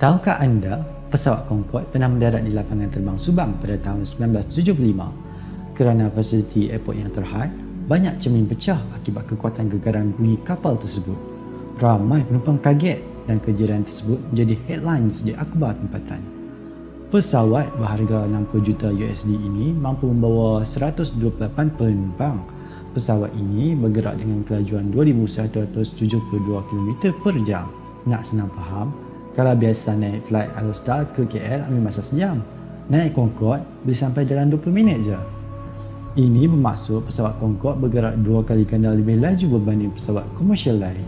Tahukah anda pesawat Concorde pernah mendarat di lapangan terbang Subang pada tahun 1975? Kerana fasiliti airport yang terhad, banyak cermin pecah akibat kekuatan gegaran bunyi kapal tersebut. Ramai penumpang kaget dan kejadian tersebut menjadi headlines di akhbar tempatan. Pesawat berharga 60 juta USD ini mampu membawa 128 penumpang. Pesawat ini bergerak dengan kelajuan 2,172 km per jam. Nak senang faham, kalau biasa naik flight Alostar ke KL ambil masa sejam, naik Concorde boleh sampai dalam 20 minit je. Ini bermaksud pesawat Concorde bergerak 2 kali ganda lebih laju berbanding pesawat komersial lain.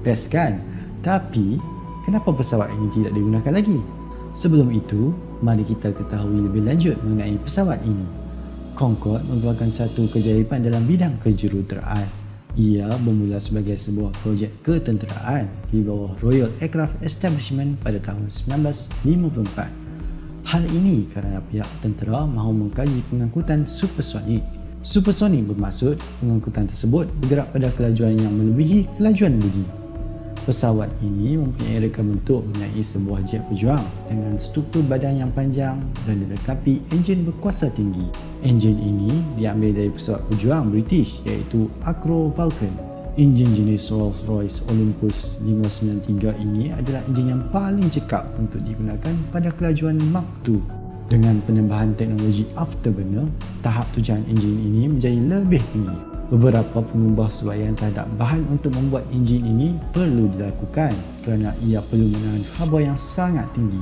Best kan? Tapi, kenapa pesawat ini tidak digunakan lagi? Sebelum itu, mari kita ketahui lebih lanjut mengenai pesawat ini. Concorde merupakan satu keajaiban dalam bidang kejuruteraan. Ia bermula sebagai sebuah projek ketenteraan di bawah Royal Aircraft Establishment pada tahun 1954. Hal ini kerana pihak tentera mahu mengkaji pengangkutan supersonik. Supersonik bermaksud pengangkutan tersebut bergerak pada kelajuan yang melebihi kelajuan budi. Pesawat ini mempunyai reka bentuk menyai sebuah jet pejuang dengan struktur badan yang panjang dan dilengkapi enjin berkuasa tinggi. Enjin ini diambil dari pesawat pejuang British iaitu Acro Falcon. Enjin jenis Rolls-Royce Olympus 593 ini adalah enjin yang paling cekap untuk digunakan pada kelajuan Mach 2. Dengan penambahan teknologi afterburner, tahap tujuan enjin ini menjadi lebih tinggi. Beberapa pengubahsubaian terhadap bahan untuk membuat enjin ini perlu dilakukan kerana ia perlu menahan haba yang sangat tinggi.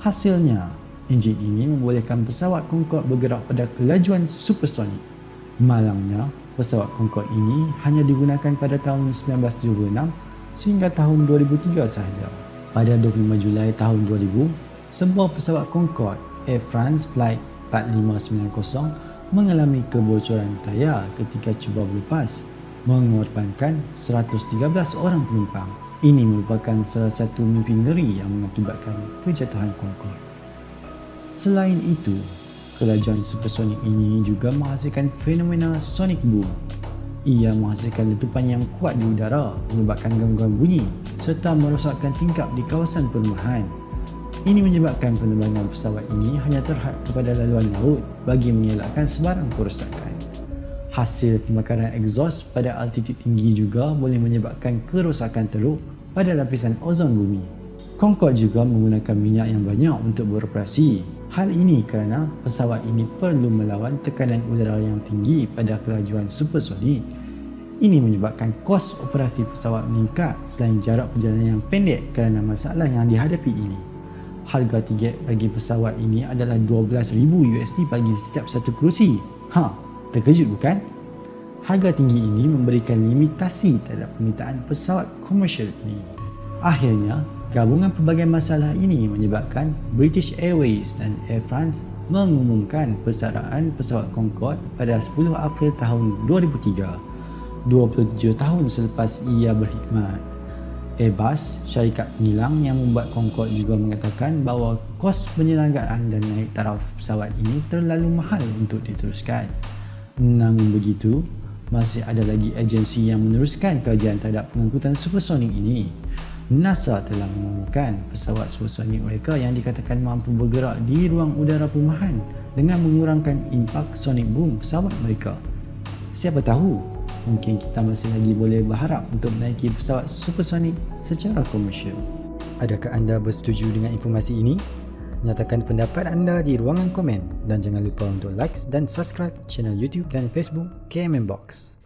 Hasilnya, enjin ini membolehkan pesawat Concorde bergerak pada kelajuan supersonik. Malangnya, pesawat Concorde ini hanya digunakan pada tahun 1976 sehingga tahun 2003 sahaja. Pada 25 Julai tahun 2000, sebuah pesawat Concorde Air France Flight 4590 mengalami kebocoran tayar ketika cuba berlepas, mengorbankan 113 orang penumpang. Ini merupakan salah satu mimpi ngeri yang mengakibatkan kejatuhan Concorde. Selain itu, kelajuan supersonik ini juga menghasilkan fenomena sonic boom. Ia menghasilkan letupan yang kuat di udara, menyebabkan gangguan bunyi serta merosakkan tingkap di kawasan perumahan. Ini menyebabkan penerbangan pesawat ini hanya terhad kepada laluan laut bagi mengelakkan sebarang kerosakan. Hasil pembakaran egsos pada altitude tinggi juga boleh menyebabkan kerosakan teruk pada lapisan ozon bumi. Concorde juga menggunakan minyak yang banyak untuk beroperasi. Hal ini kerana pesawat ini perlu melawan tekanan udara yang tinggi pada kelajuan supersonik. Ini menyebabkan kos operasi pesawat meningkat selain jarak perjalanan yang pendek kerana masalah yang dihadapi ini. Harga tiket bagi pesawat ini adalah $12,000 bagi setiap satu kerusi. Terkejut bukan? Harga tinggi ini memberikan limitasi terhadap permintaan pesawat komersial ini. Akhirnya, gabungan pelbagai masalah ini menyebabkan British Airways dan Air France mengumumkan persaraan pesawat Concorde pada 10 April tahun 2003, 27 tahun selepas ia berkhidmat. Airbus, syarikat penyilang yang membuat Concorde juga mengatakan bahawa kos penyelenggaraan dan naik taraf pesawat ini terlalu mahal untuk diteruskan. Namun begitu, masih ada lagi agensi yang meneruskan kajian terhadap pengangkutan supersonik ini. NASA telah mengumumkan pesawat supersonik mereka yang dikatakan mampu bergerak di ruang udara perumahan dengan mengurangkan impak sonic boom pesawat mereka. Siapa tahu, mungkin kita masih lagi boleh berharap untuk menaiki pesawat supersonik secara komersial. Adakah anda bersetuju dengan informasi ini? Nyatakan pendapat anda di ruangan komen dan jangan lupa untuk like dan subscribe channel YouTube dan Facebook KMM Box.